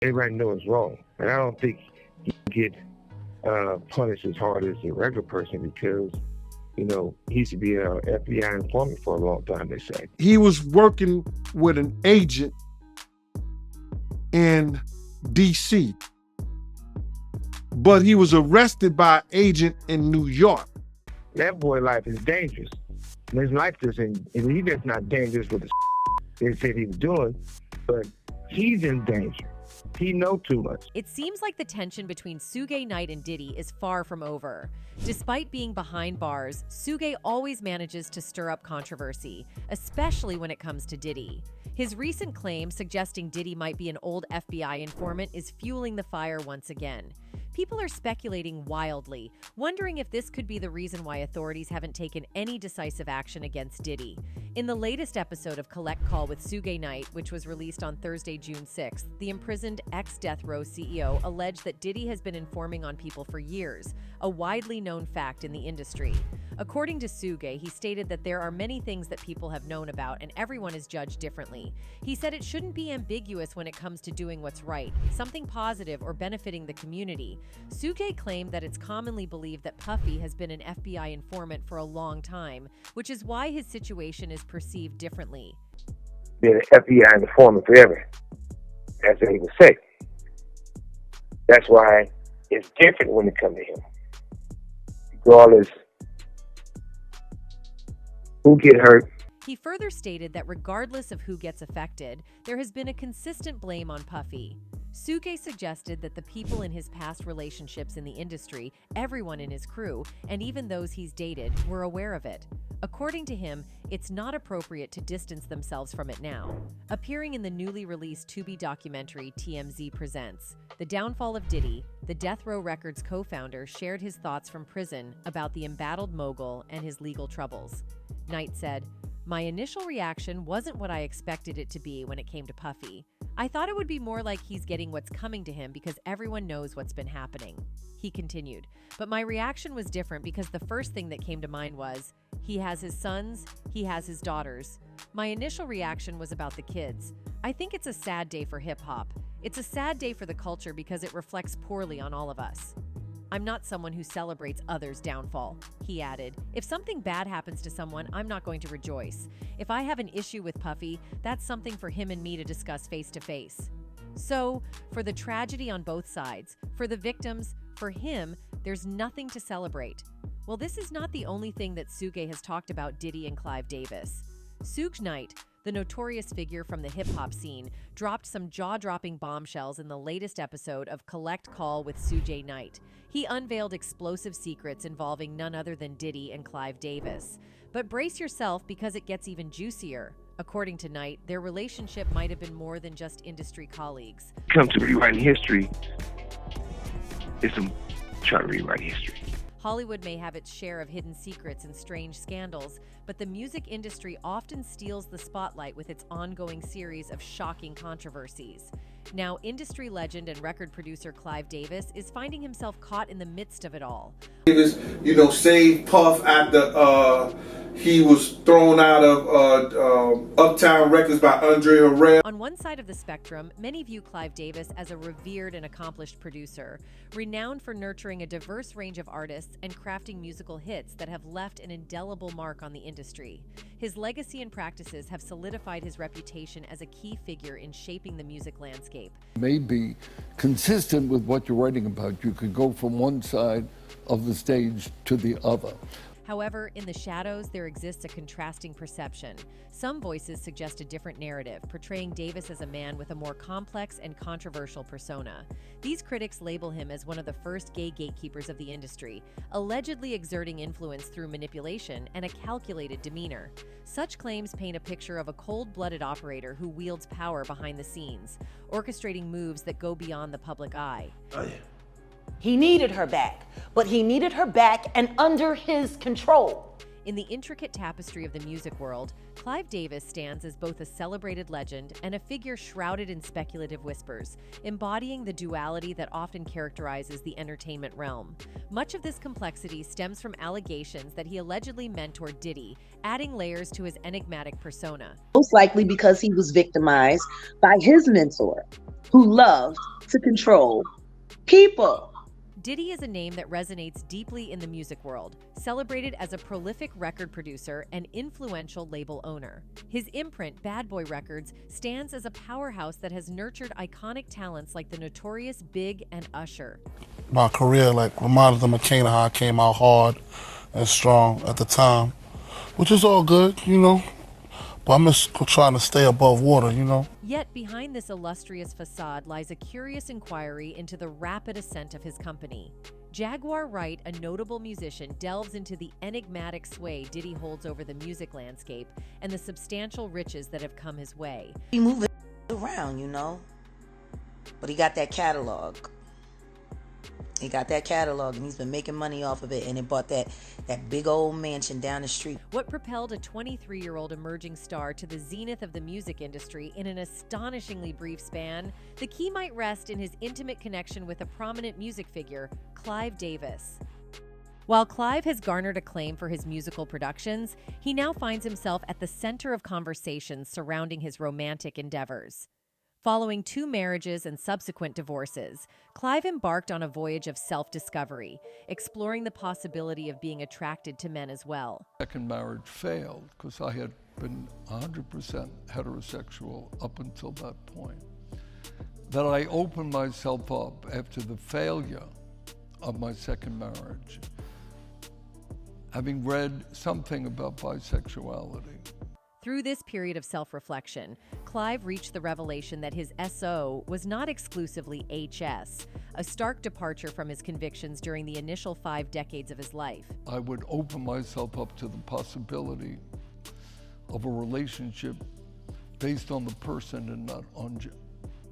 Everybody knows it's wrong. And I don't think he can get punished as hard as a regular person because, he used to be an FBI informant for a long time, they say. He was working with an agent in D.C., but he was arrested by an agent in New York. That boy life is dangerous. His life isn't, and he just not dangerous with the they said he was doing, but he's in danger. He knows too much. It seems like the tension between Suge Knight and Diddy is far from over. Despite being behind bars, Suge always manages to stir up controversy, especially when it comes to Diddy. His recent claim suggesting Diddy might be an old FBI informant is fueling the fire once again. People are speculating wildly, wondering if this could be the reason why authorities haven't taken any decisive action against Diddy. In the latest episode of Collect Call with Suge Knight, which was released on Thursday, June 6th, the imprisoned ex-Death Row CEO alleged that Diddy has been informing on people for years, a widely known fact in the industry. According to Suge, he stated that there are many things that people have known about and everyone is judged differently. He said it shouldn't be ambiguous when it comes to doing what's right, something positive or benefiting the community. Suge claimed that it's commonly believed that Puffy has been an FBI informant for a long time, which is why his situation is perceived differently. Been an FBI informant forever. That's what he would say. That's why it's different when it comes to him. Regardless who get hurt. He further stated that regardless of who gets affected, there has been a consistent blame on Puffy. Suge suggested that the people in his past relationships in the industry, everyone in his crew, and even those he's dated, were aware of it. According to him, it's not appropriate to distance themselves from it now. Appearing in the newly released Tubi documentary TMZ Presents, The Downfall of Diddy, the Death Row Records co-founder shared his thoughts from prison about the embattled mogul and his legal troubles. Knight said, "My initial reaction wasn't what I expected it to be when it came to Puffy. I thought it would be more like he's getting what's coming to him because everyone knows what's been happening." He continued, "But my reaction was different because the first thing that came to mind was, he has his sons, he has his daughters. My initial reaction was about the kids. I think it's a sad day for hip-hop. It's a sad day for the culture because it reflects poorly on all of us. I'm not someone who celebrates others' downfall." He added, "If something bad happens to someone, I'm not going to rejoice. If I have an issue with Puffy, that's something for him and me to discuss face to face." So, for the tragedy on both sides, for the victims, for him, there's nothing to celebrate. Well, this is not the only thing that Suge has talked about Diddy and Clive Davis. Suge Knight, the notorious figure from the hip-hop scene, dropped some jaw-dropping bombshells in the latest episode of Collect Call with Suge Knight. He unveiled explosive secrets involving none other than Diddy and Clive Davis. But brace yourself because it gets even juicier. According to Knight, their relationship might have been more than just industry colleagues. Come to rewriting history, it's trying to rewrite history. Hollywood may have its share of hidden secrets and strange scandals, but the music industry often steals the spotlight with its ongoing series of shocking controversies. Now, industry legend and record producer Clive Davis is finding himself caught in the midst of it all. Davis, saved Puff after he was thrown out of Uptown Records by Andre Harrell. On one side of the spectrum, many view Clive Davis as a revered and accomplished producer, renowned for nurturing a diverse range of artists and crafting musical hits that have left an indelible mark on the industry. His legacy and practices have solidified his reputation as a key figure in shaping the music landscape. May be consistent with what you're writing about. You could go from one side of the stage to the other. However, in the shadows, there exists a contrasting perception. Some voices suggest a different narrative, portraying Davis as a man with a more complex and controversial persona. These critics label him as one of the first gay gatekeepers of the industry, allegedly exerting influence through manipulation and a calculated demeanor. Such claims paint a picture of a cold-blooded operator who wields power behind the scenes, orchestrating moves that go beyond the public eye. Oh, yeah. He needed her back, but he needed her back and under his control. In the intricate tapestry of the music world, Clive Davis stands as both a celebrated legend and a figure shrouded in speculative whispers, embodying the duality that often characterizes the entertainment realm. Much of this complexity stems from allegations that he allegedly mentored Diddy, adding layers to his enigmatic persona. Most likely because he was victimized by his mentor. who loves to control people. Diddy is a name that resonates deeply in the music world, celebrated as a prolific record producer and influential label owner. His imprint, Bad Boy Records, stands as a powerhouse that has nurtured iconic talents like the notorious Big and Usher. My career reminded them of Kane, how I came out hard and strong at the time, which is all good, but I'm just trying to stay above water, Yet behind this illustrious facade lies a curious inquiry into the rapid ascent of his company. Jaguar Wright, a notable musician, delves into the enigmatic sway Diddy holds over the music landscape and the substantial riches that have come his way. He moving around, but he got that catalog. He got that catalog, and he's been making money off of it, and it bought that big old mansion down the street. What propelled a 23-year-old emerging star to the zenith of the music industry in an astonishingly brief span? The key might rest in his intimate connection with a prominent music figure, Clive Davis. While Clive has garnered acclaim for his musical productions, he now finds himself at the center of conversations surrounding his romantic endeavors. Following 2 marriages and subsequent divorces, Clive embarked on a voyage of self-discovery, exploring the possibility of being attracted to men as well. Second marriage failed because I had been 100% heterosexual up until that point. That I opened myself up after the failure of my second marriage, having read something about bisexuality. Through this period of self-reflection, Clive reached the revelation that his SO was not exclusively HS, a stark departure from his convictions during the initial 5 decades of his life. I would open myself up to the possibility of a relationship based on the person and not on gender.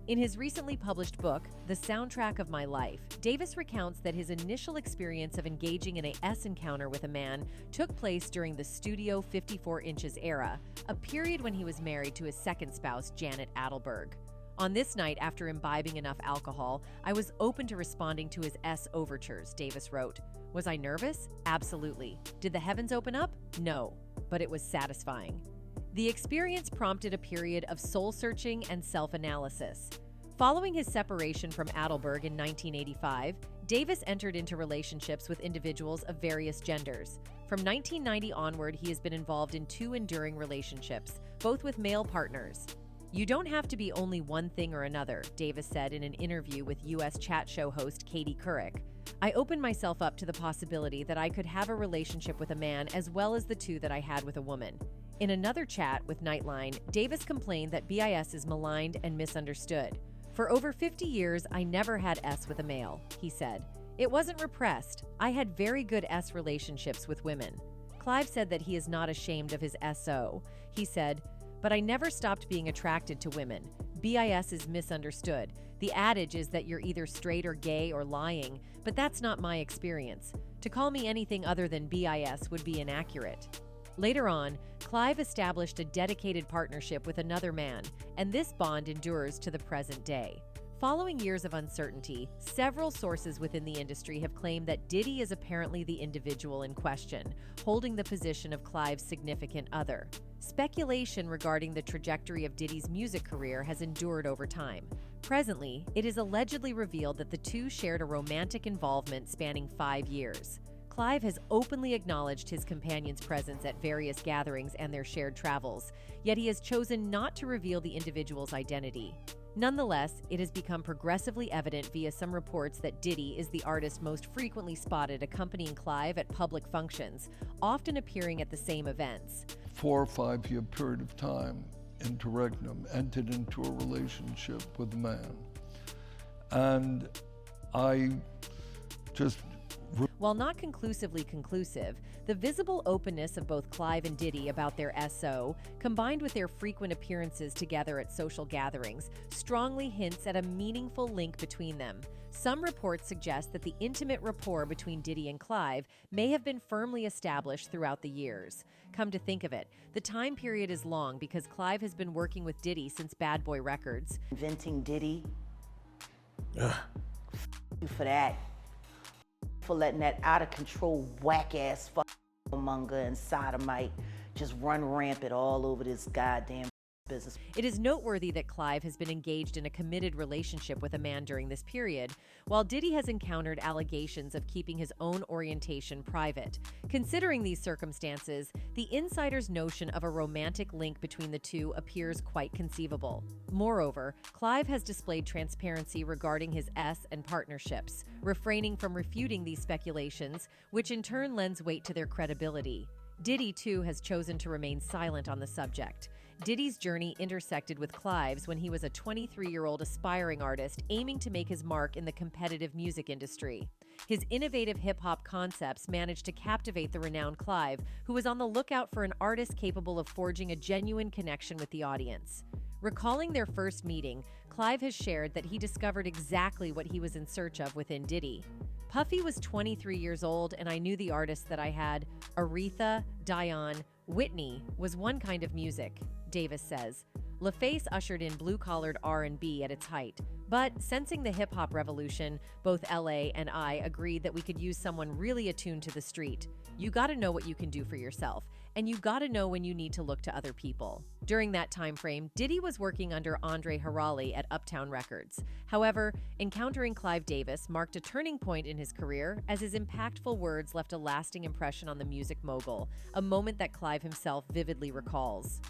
In his recently published book, The Soundtrack of My Life, Davis recounts that his initial experience of engaging in a S encounter with a man took place during the Studio 54 Inches era, a period when he was married to his second spouse, Janet Adelberg. On this night, after imbibing enough alcohol, I was open to responding to his S overtures, Davis wrote. Was I nervous? Absolutely. Did the heavens open up? No, but it was satisfying. The experience prompted a period of soul-searching and self-analysis. Following his separation from Adelberg in 1985, Davis entered into relationships with individuals of various genders. From 1990 onward, he has been involved in 2 enduring relationships, both with male partners. You don't have to be only one thing or another, Davis said in an interview with U.S. chat show host Katie Couric. I opened myself up to the possibility that I could have a relationship with a man as well as the 2 that I had with a woman. In another chat with Nightline, Davis complained that BIS is maligned and misunderstood. For over 50 years, I never had S with a male, he said. It wasn't repressed. I had very good S relationships with women. Clive said that he is not ashamed of his SO. He said, but I never stopped being attracted to women. BIS is misunderstood. The adage is that you're either straight or gay or lying, but that's not my experience. To call me anything other than BIS would be inaccurate. Later on, Clive established a dedicated partnership with another man, and this bond endures to the present day. Following years of uncertainty, several sources within the industry have claimed that Diddy is apparently the individual in question, holding the position of Clive's significant other. Speculation regarding the trajectory of Diddy's music career has endured over time. Presently, it is allegedly revealed that the 2 shared a romantic involvement spanning 5 years. Clive has openly acknowledged his companion's presence at various gatherings and their shared travels, yet he has chosen not to reveal the individual's identity. Nonetheless, it has become progressively evident via some reports that Diddy is the artist most frequently spotted accompanying Clive at public functions, often appearing at the same events. 4 or 5 year period of time, interregnum, entered into a relationship with a man. And I just... While not conclusively conclusive, the visible openness of both Clive and Diddy about their SO, combined with their frequent appearances together at social gatherings, strongly hints at a meaningful link between them. Some reports suggest that the intimate rapport between Diddy and Clive may have been firmly established throughout the years. Come to think of it, the time period is long because Clive has been working with Diddy since Bad Boy Records. Inventing Diddy. For that. For letting that out-of-control, whack-ass monger and sodomite just run rampant all over this goddamn business. It is noteworthy that Clive has been engaged in a committed relationship with a man during this period, while Diddy has encountered allegations of keeping his own orientation private. Considering these circumstances, the insider's notion of a romantic link between the two appears quite conceivable. Moreover, Clive has displayed transparency regarding his and partnerships, refraining from refuting these speculations, which in turn lends weight to their credibility. Diddy, too, has chosen to remain silent on the subject. Diddy's journey intersected with Clive's when he was a 23-year-old aspiring artist aiming to make his mark in the competitive music industry. His innovative hip-hop concepts managed to captivate the renowned Clive, who was on the lookout for an artist capable of forging a genuine connection with the audience. Recalling their first meeting, Clive has shared that he discovered exactly what he was in search of within Diddy. Puffy was 23 years old, and I knew the artists that I had. Aretha, Dion, Whitney was one kind of music, Davis says. LaFace ushered in blue-collared R&B at its height. But sensing the hip-hop revolution, both LA and I agreed that we could use someone really attuned to the street. You gotta know what you can do for yourself, and you gotta know when you need to look to other people. During that time frame, Diddy was working under Andre Harali at Uptown Records. However, encountering Clive Davis marked a turning point in his career, as his impactful words left a lasting impression on the music mogul, a moment that Clive himself vividly recalls.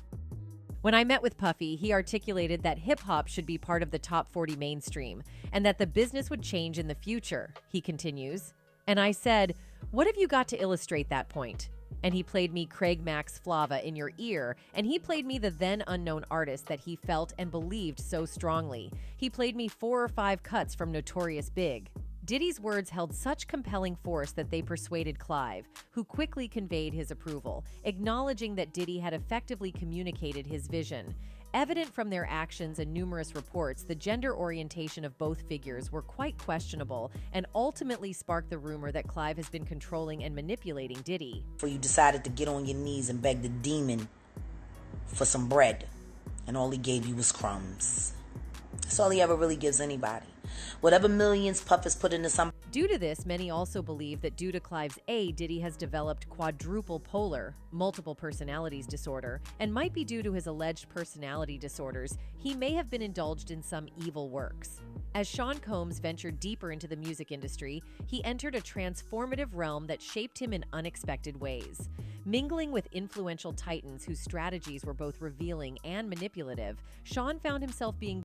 When I met with Puffy, he articulated that hip-hop should be part of the top 40 mainstream, and that the business would change in the future, he continues. And I said, "What have you got to illustrate that point?" And he played me Craig Mack's Flava in your ear, and he played me the then unknown artist that he felt and believed so strongly. He played me 4 or 5 cuts from Notorious Big. Diddy's words held such compelling force that they persuaded Clive, who quickly conveyed his approval, acknowledging that Diddy had effectively communicated his vision. Evident from their actions and numerous reports, the gender orientation of both figures were quite questionable and ultimately sparked the rumor that Clive has been controlling and manipulating Diddy. Before you decided to get on your knees and beg the demon for some bread, and all he gave you was crumbs. That's all he ever really gives anybody. Whatever millions Puff has put into some... Due to this, many also believe that due to Clive's Diddy has developed quadruple polar, multiple personalities disorder, and might be due to his alleged personality disorders, he may have been indulged in some evil works. As Sean Combs ventured deeper into the music industry, he entered a transformative realm that shaped him in unexpected ways. Mingling with influential titans whose strategies were both revealing and manipulative, Sean found himself being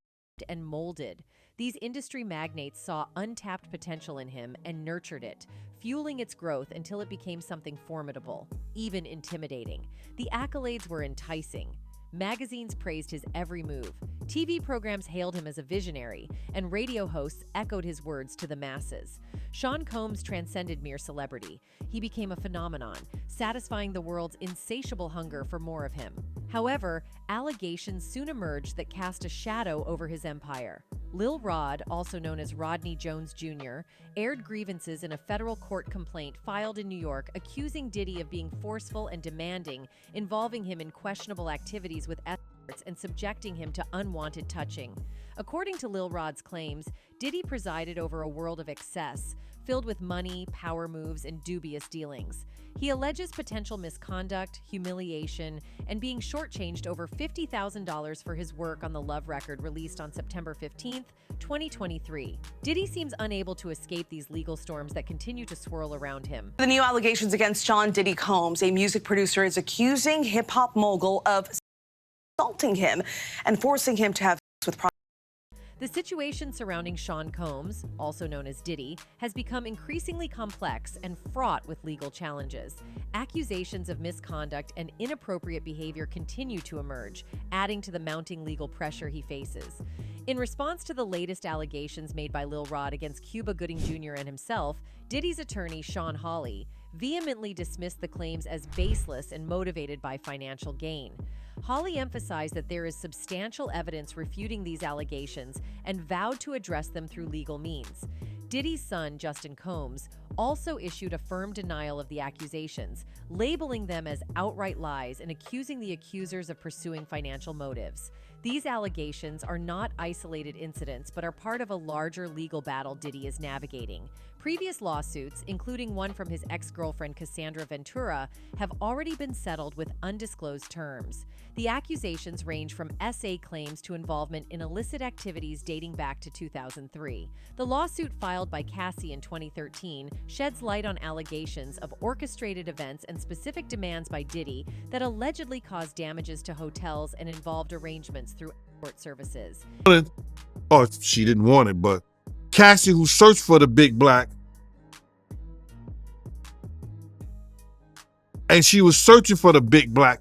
and molded. These industry magnates saw untapped potential in him and nurtured it, fueling its growth until it became something formidable, even intimidating. The accolades were enticing. Magazines praised his every move. TV programs hailed him as a visionary, and radio hosts echoed his words to the masses. Sean Combs transcended mere celebrity. He became a phenomenon, satisfying the world's insatiable hunger for more of him. However, allegations soon emerged that cast a shadow over his empire. Lil Rod, also known as Rodney Jones Jr., aired grievances in a federal court complaint filed in New York accusing Diddy of being forceful and demanding, involving him in questionable activities with escorts and subjecting him to unwanted touching. According to Lil Rod's claims, Diddy presided over a world of excess, filled with money, power moves, and dubious dealings. He alleges potential misconduct, humiliation, and being shortchanged over $50,000 for his work on the Love record released on September 15, 2023. Diddy seems unable to escape these legal storms that continue to swirl around him. The new allegations against Sean Diddy Combs, a music producer, is accusing hip-hop mogul of assaulting him and forcing him to have sex with The situation surrounding Sean Combs, also known as Diddy, has become increasingly complex and fraught with legal challenges. Accusations of misconduct and inappropriate behavior continue to emerge, adding to the mounting legal pressure he faces. In response to the latest allegations made by Lil Rod against Cuba Gooding Jr. and himself, Diddy's attorney, Sean Hawley, vehemently dismissed the claims as baseless and motivated by financial gain. Hawley emphasized that there is substantial evidence refuting these allegations and vowed to address them through legal means. Diddy's son, Justin Combs, also issued a firm denial of the accusations, labeling them as outright lies and accusing the accusers of pursuing financial motives. These allegations are not isolated incidents, but are part of a larger legal battle Diddy is navigating. Previous lawsuits, including one from his ex-girlfriend Cassandra Ventura, have already been settled with undisclosed terms. The accusations range from SA claims to involvement in illicit activities dating back to 2003. The lawsuit filed by Cassie in 2013 sheds light on allegations of orchestrated events and specific demands by Diddy that allegedly caused damages to hotels and involved arrangements through escort services. Oh, she didn't want it, but Cassie, who searched for the big black, and she was searching for the big black.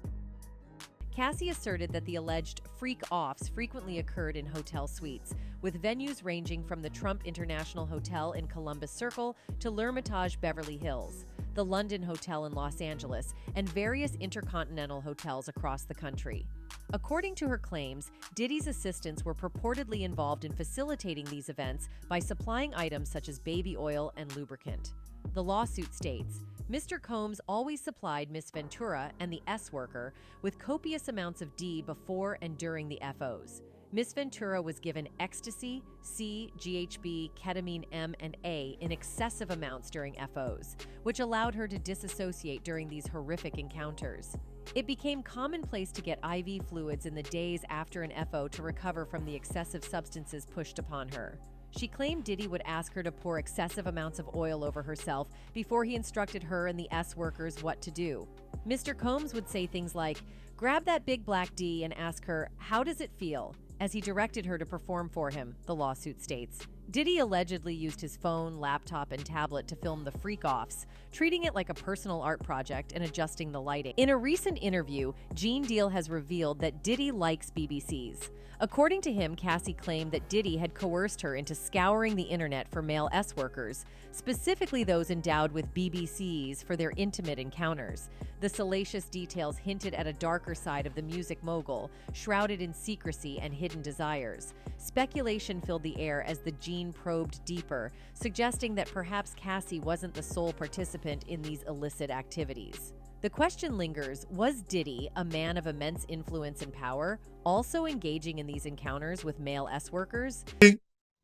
Cassie asserted that the alleged freak-offs frequently occurred in hotel suites, with venues ranging from the Trump International Hotel in Columbus Circle to L'Hermitage Beverly Hills, the London Hotel in Los Angeles, and various intercontinental hotels across the country. According to her claims, Diddy's assistants were purportedly involved in facilitating these events by supplying items such as baby oil and lubricant. The lawsuit states, Mr. Combs always supplied Miss Ventura and the S-worker with copious amounts of D before and during the FOs. Miss Ventura was given ecstasy, C, GHB, ketamine M, and A in excessive amounts during FOs, which allowed her to disassociate during these horrific encounters. It became commonplace to get IV fluids in the days after an FO to recover from the excessive substances pushed upon her. She claimed Diddy would ask her to pour excessive amounts of oil over herself before he instructed her and the S-workers what to do. Mr. Combs would say things like, "Grab that big black D and ask her, how does it feel?" as he directed her to perform for him, the lawsuit states. Diddy allegedly used his phone, laptop, and tablet to film the freak-offs, treating it like a personal art project and adjusting the lighting. In a recent interview, Gene Deal has revealed that Diddy likes BBCs. According to him, Cassie claimed that Diddy had coerced her into scouring the internet for male S-workers, specifically those endowed with BBCs for their intimate encounters. The salacious details hinted at a darker side of the music mogul, shrouded in secrecy and hidden desires. Speculation filled the air as the Gene probed deeper, suggesting that perhaps Cassie wasn't the sole participant in these illicit activities. The question lingers, was Diddy, a man of immense influence and power, also engaging in these encounters with male S-workers?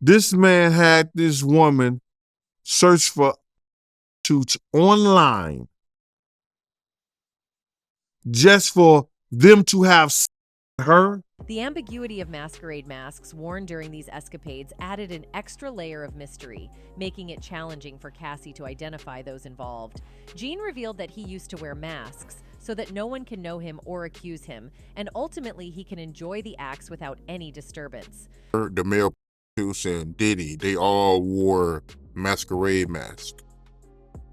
This man had this woman search for prostitutes online just for them to have her. The ambiguity of masquerade masks worn during these escapades added an extra layer of mystery, making it challenging for Cassie to identify those involved. Gene revealed that he used to wear masks so that no one can know him or accuse him, and ultimately he can enjoy the acts without any disturbance. The male prostitutes and Diddy, they all wore masquerade masks.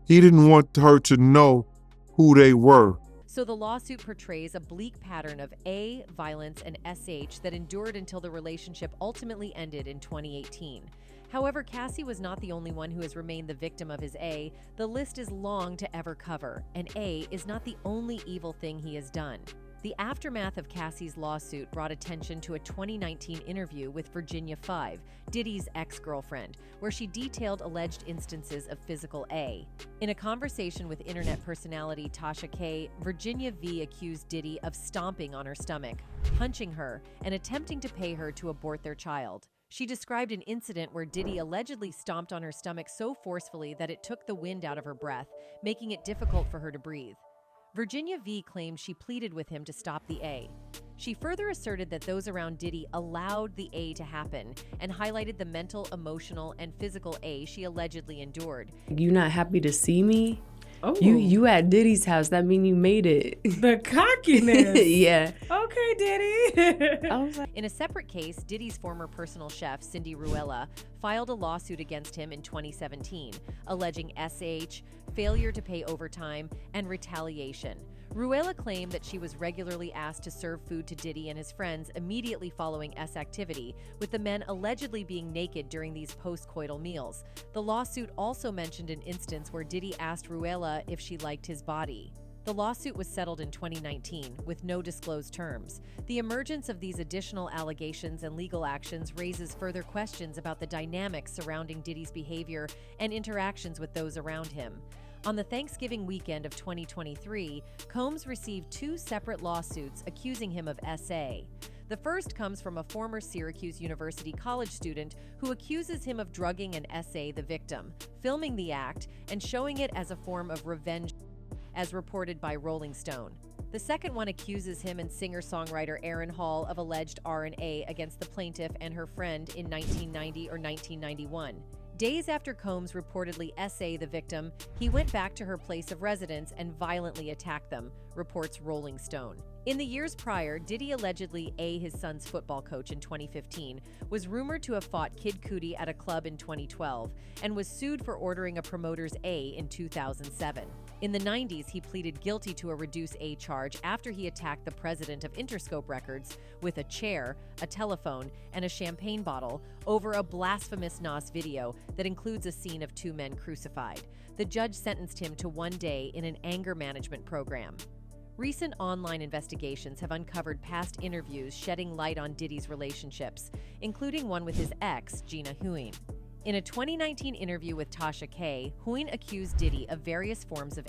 He didn't want her to know who they were. So the lawsuit portrays a bleak pattern of A, violence, and SH that endured until the relationship ultimately ended in 2018. However, Cassie was not the only one who has remained the victim of his A. The list is long to ever cover, and A is not the only evil thing he has done. The aftermath of Cassie's lawsuit brought attention to a 2019 interview with Virginia Five, Diddy's ex-girlfriend, where she detailed alleged instances of physical A. In a conversation with internet personality Tasha K, Virginia V accused Diddy of stomping on her stomach, punching her, and attempting to pay her to abort their child. She described an incident where Diddy allegedly stomped on her stomach so forcefully that it took the wind out of her breath, making it difficult for her to breathe. Virginia V claimed she pleaded with him to stop the A. She further asserted that those around Diddy allowed the A to happen and highlighted the mental, emotional, and physical A she allegedly endured. You not happy to see me? Oh. You at Diddy's house. That mean you made it. The cockiness. Yeah. Okay, Diddy. I was like, In a separate case, Diddy's former personal chef, Cindy Ruella, filed a lawsuit against him in 2017, alleging SH, failure to pay overtime, and retaliation. Ruella claimed that she was regularly asked to serve food to Diddy and his friends immediately following S activity, with the men allegedly being naked during these post-coital meals. The lawsuit also mentioned an instance where Diddy asked Ruella if she liked his body. The lawsuit was settled in 2019 with no disclosed terms. The emergence of these additional allegations and legal actions raises further questions about the dynamics surrounding Diddy's behavior and interactions with those around him. On the Thanksgiving weekend of 2023, Combs received 2 separate lawsuits accusing him of SA. The first comes from a former Syracuse University college student who accuses him of drugging and SA the victim, filming the act, and showing it as a form of revenge, as reported by Rolling Stone. The second one accuses him and singer-songwriter Aaron Hall of alleged R&A against the plaintiff and her friend in 1990 or 1991. Days after Combs reportedly SA the victim, he went back to her place of residence and violently attacked them, reports Rolling Stone. In the years prior, Diddy allegedly his son's football coach in 2015, was rumored to have fought Kid Cudi at a club in 2012, and was sued for ordering a promoter's in 2007. In the 90s, he pleaded guilty to a Reduce A charge after he attacked the president of Interscope Records with a chair, a telephone, and a champagne bottle over a blasphemous Nas video that includes a scene of 2 men crucified. The judge sentenced him to 1 day in an anger management program. Recent online investigations have uncovered past interviews shedding light on Diddy's relationships, including one with his ex, Gina Huyn. In a 2019 interview with Tasha K, Huyn accused Diddy of various forms of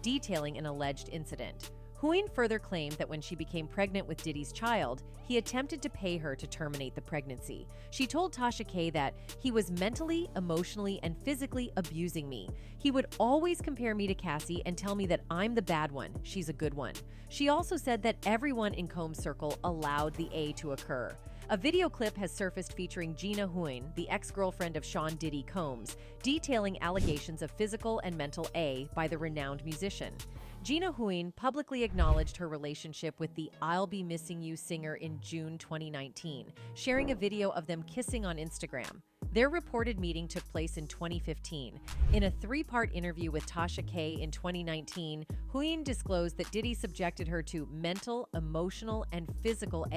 detailing an alleged incident. Huyn further claimed that when she became pregnant with Diddy's child, he attempted to pay her to terminate the pregnancy. She told Tasha K that he was mentally, emotionally, and physically abusing me. He would always compare me to Cassie and tell me that I'm the bad one, she's a good one. She also said that everyone in Combs' circle allowed the to occur. A video clip has surfaced featuring Gina Huyn, the ex-girlfriend of Sean Diddy Combs, detailing allegations of physical and mental by the renowned musician. Gina Huyn publicly acknowledged her relationship with the I'll Be Missing You singer in June 2019, sharing a video of them kissing on Instagram. Their reported meeting took place in 2015. In a 3-part interview with Tasha K in 2019, Huyn disclosed that Diddy subjected her to mental, emotional, and physical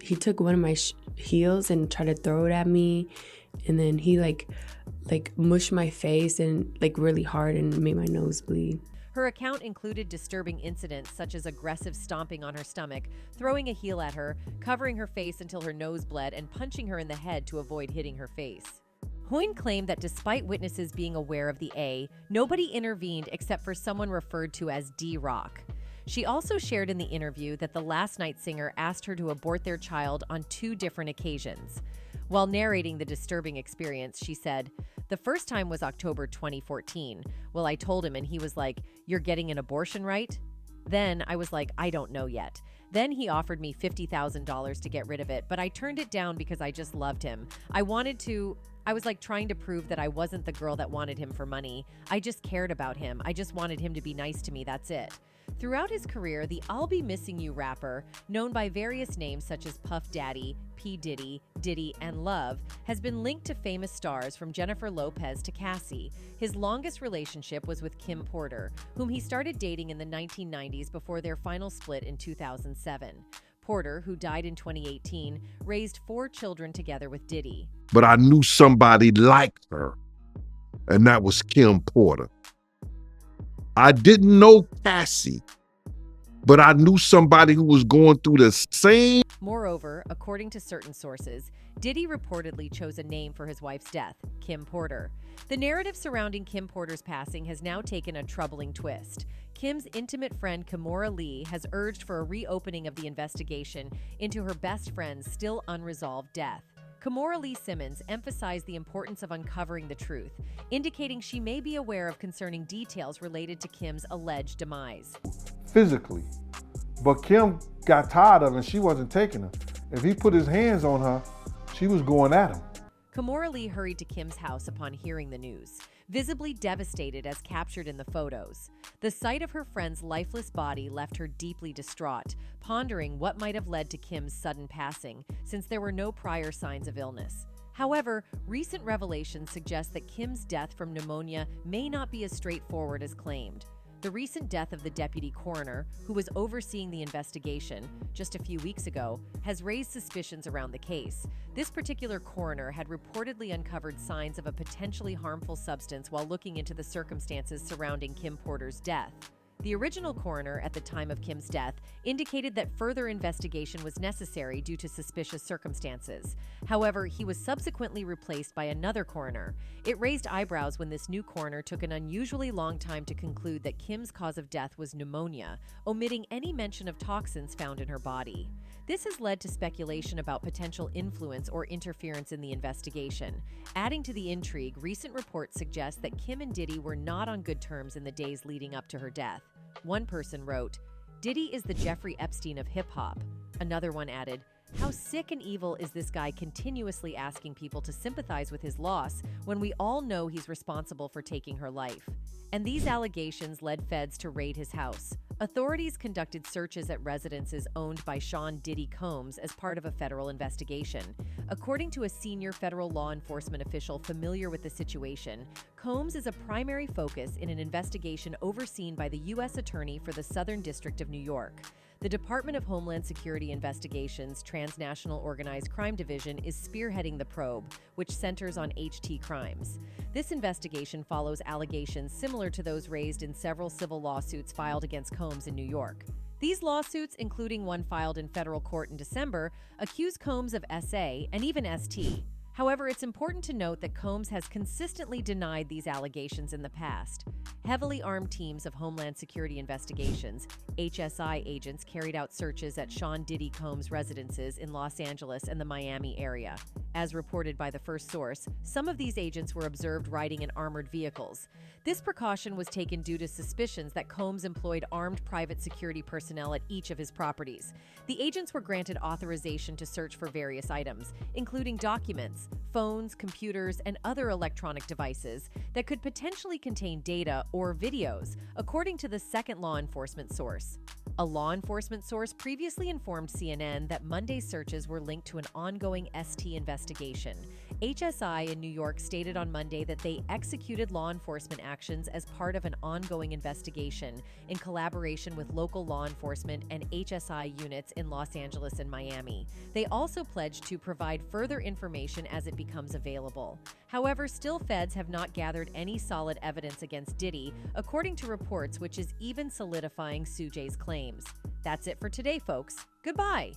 He took one of my heels and tried to throw it at me, and then he like mushed my face and really hard and made my nose bleed. Her account included disturbing incidents such as aggressive stomping on her stomach, throwing a heel at her, covering her face until her nose bled, and punching her in the head to avoid hitting her face. Huyn claimed that despite witnesses being aware of the nobody intervened except for someone referred to as D-Rock. She also shared in the interview that the Last Night singer asked her to abort their child on 2 different occasions. While narrating the disturbing experience, she said, "The first time was October 2014. Well, I told him and he was like, 'You're getting an abortion, right?' Then I was like, 'I don't know yet.' Then he offered me $50,000 to get rid of it, but I turned it down because I just loved him. I was trying to prove that I wasn't the girl that wanted him for money. I just cared about him. I just wanted him to be nice to me, that's it." Throughout his career, the I'll Be Missing You rapper, known by various names such as Puff Daddy, P. Diddy, Diddy, and Love, has been linked to famous stars from Jennifer Lopez to Cassie. His longest relationship was with Kim Porter, whom he started dating in the 1990s before their final split in 2007. Porter, who died in 2018, raised 4 children together with Diddy. But I knew somebody like her, and that was Kim Porter. I didn't know Cassie, but I knew somebody who was going through the same. Moreover, according to certain sources, Diddy reportedly chose a name for his wife's death, Kim Porter. The narrative surrounding Kim Porter's passing has now taken a troubling twist. Kim's intimate friend Kimora Lee has urged for a reopening of the investigation into her best friend's still unresolved death. Kimora Lee Simmons emphasized the importance of uncovering the truth, indicating she may be aware of concerning details related to Kim's alleged demise. Physically. But Kim got tired of it and she wasn't taking her. If he put his hands on her, she was going at him. Kimora Lee hurried to Kim's house upon hearing the news, visibly devastated as captured in the photos. The sight of her friend's lifeless body left her deeply distraught, pondering what might have led to Kim's sudden passing, since there were no prior signs of illness. However, recent revelations suggest that Kim's death from pneumonia may not be as straightforward as claimed. The recent death of the deputy coroner, who was overseeing the investigation just a few weeks ago, has raised suspicions around the case. This particular coroner had reportedly uncovered signs of a potentially harmful substance while looking into the circumstances surrounding Kim Porter's death. The original coroner at the time of Kim's death indicated that further investigation was necessary due to suspicious circumstances. However, he was subsequently replaced by another coroner. It raised eyebrows when this new coroner took an unusually long time to conclude that Kim's cause of death was pneumonia, omitting any mention of toxins found in her body. This has led to speculation about potential influence or interference in the investigation. Adding to the intrigue, recent reports suggest that Kim and Diddy were not on good terms in the days leading up to her death. One person wrote, "Diddy is the Jeffrey Epstein of hip-hop." Another one added, "How sick and evil is this guy continuously asking people to sympathize with his loss when we all know he's responsible for taking her life?" And these allegations led feds to raid his house. Authorities conducted searches at residences owned by Sean Diddy Combs as part of a federal investigation. According to a senior federal law enforcement official familiar with the situation, Combs is a primary focus in an investigation overseen by the U.S. Attorney for the Southern District of New York. The Department of Homeland Security Investigations Transnational Organized Crime Division is spearheading the probe, which centers on HT crimes. This investigation follows allegations similar to those raised in several civil lawsuits filed against Combs in New York. These lawsuits, including one filed in federal court in December, accuse Combs of SA and even ST. However, it's important to note that Combs has consistently denied these allegations in the past. Heavily armed teams of Homeland Security Investigations, HSI agents carried out searches at Sean Diddy Combs' residences in Los Angeles and the Miami area. As reported by The First Source, some of these agents were observed riding in armored vehicles. This precaution was taken due to suspicions that Combs employed armed private security personnel at each of his properties. The agents were granted authorization to search for various items, including documents, phones, computers, and other electronic devices that could potentially contain data or videos, according to the second law enforcement source. A law enforcement source previously informed CNN that Monday's searches were linked to an ongoing ST investigation. HSI in New York stated on Monday that they executed law enforcement actions as part of an ongoing investigation in collaboration with local law enforcement and HSI units in Los Angeles and Miami. They also pledged to provide further information as it becomes available. However, still feds have not gathered any solid evidence against Diddy, according to reports, which is even solidifying Suge's claims. That's it for today, folks. Goodbye.